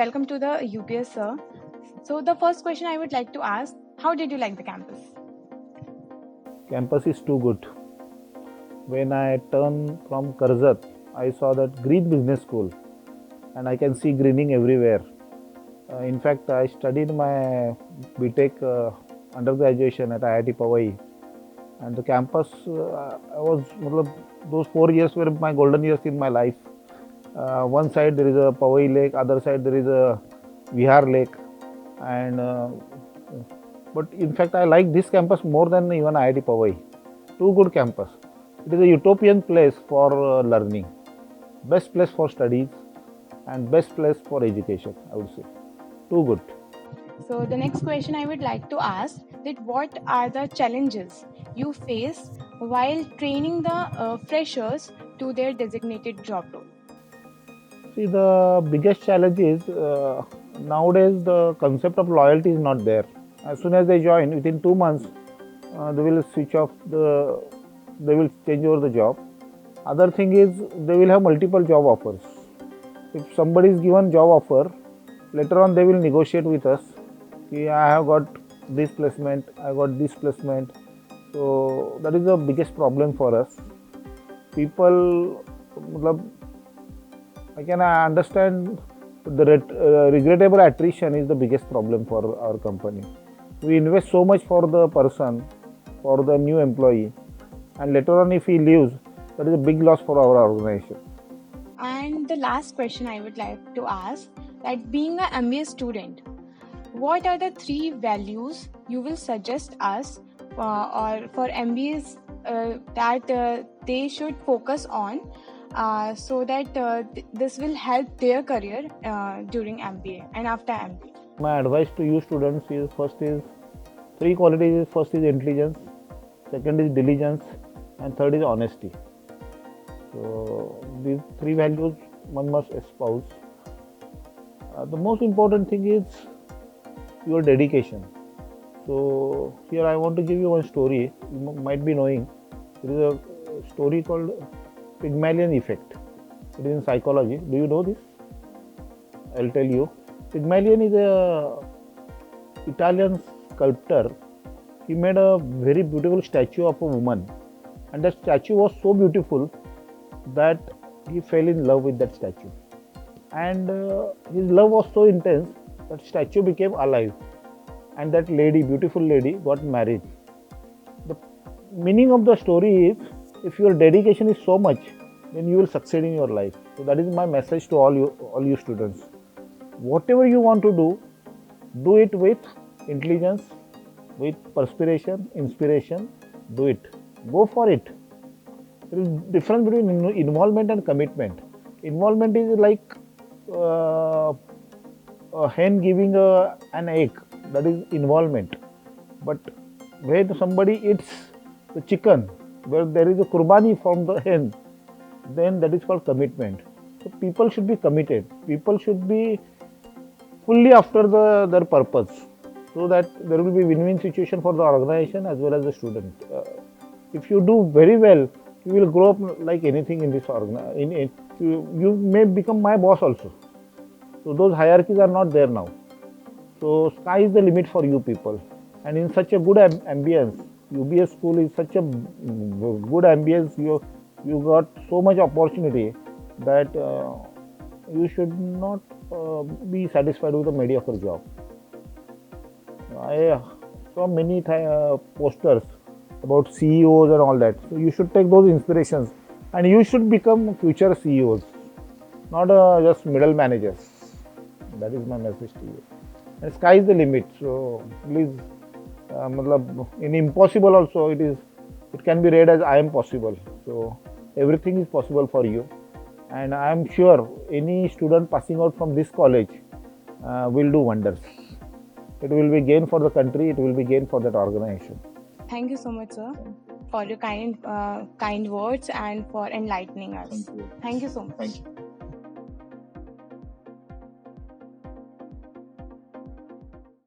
welcome to the UBS, sir. So the first question I would like to ask, how did you like the campus? Campus is too good. When I turned from Karjat, I saw that green business school and I can see greening everywhere. In fact, I studied my BTech undergraduation at IIT Powai, and the campus those 4 years were my golden years in my life. One side there is a Powai lake, other side there is a Vihar lake, and but in fact I like this campus more than even IIT Powai. Too good campus. It is a utopian place for learning, best place for studies, and best place for education, I would say. Too good. So the next question I would like to ask that what are the challenges you face while training the freshers to their designated job role? See, the biggest challenge is nowadays the concept of loyalty is not there. As soon as they join, within 2 months, they will they will change over the job. Other thing is they will have multiple job offers. If somebody is given job offer, later on they will negotiate with us. I have got this placement, I got this placement. So that is the biggest problem for us. People, I can understand the regrettable attrition is the biggest problem for our company. We invest so much for the person, for the new employee, and later on if he leaves, that is a big loss for our organization. And the last question I would like to ask, that being an MBA student, what are the 3 values you will suggest us or for MBAs that they should focus on so that this will help their career during MBA and after MBA? My advice to you students is first is 3 qualities. First is intelligence, second is diligence, and third is honesty. So these 3 values one must espouse. The most important thing is your dedication. So here I want to give you one story. You might be knowing there is a story called Pygmalion effect. It is in psychology. Do you know this? I'll tell you. Pygmalion is a Italian sculptor. He made a very beautiful statue of a woman, and that statue was so beautiful that he fell in love with that statue, and his love was so intense that statue became alive, and that lady, beautiful lady, got married. The meaning of the story is, if your dedication is so much, then you will succeed in your life. So that is my message to all you students. Whatever you want to do it with intelligence, with perspiration, inspiration. Do it. Go for it. There is difference between involvement and commitment. Involvement is like a hen giving an egg. That is involvement. But when somebody eats the chicken, where there is a kurbani from the hen, then that is called commitment. So people should be committed. People should be fully after their purpose, so that there will be win-win situation for the organization as well as the student. If you do very well, you will grow up like anything in this organization. You may become my boss also. So those hierarchies are not there now. So sky is the limit for you people. And in such a good ambience, UBS school is such a good ambience. You got so much opportunity that you should not be satisfied with a mediocre job. I saw many posters about CEOs and all that. So you should take those inspirations and you should become future CEOs, not just middle managers. That is my message to you. And sky is the limit. So please, in impossible also it can be read as I am possible. So everything is possible for you. And I am sure any student passing out from this college will do wonders. It will be gain for the country, it will be gain for that organization. Thank you so much, sir, for your kind words and for enlightening us. Thank you. Thank you so much. Thank you.